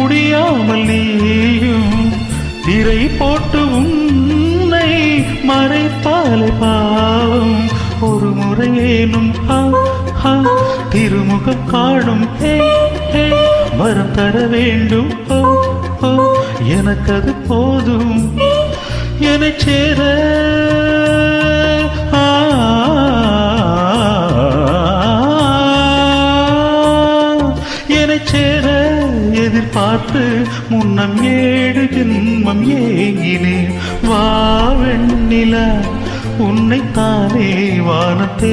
முடியாமல் நீயும் திரை போட்டு உன்னை மறைத்தாலே பாவம். ஒரு முறையேனும் திருமுகம் காணும் வரம் தர வேண்டும். எனக்கு அது போதும் என சேர சேர எதிர்பார்த்து முன்னம் 7 ஜென்மம் ஏங்கினேன். வா வெண்ணிலா உன்னைத்தானே வானத்தே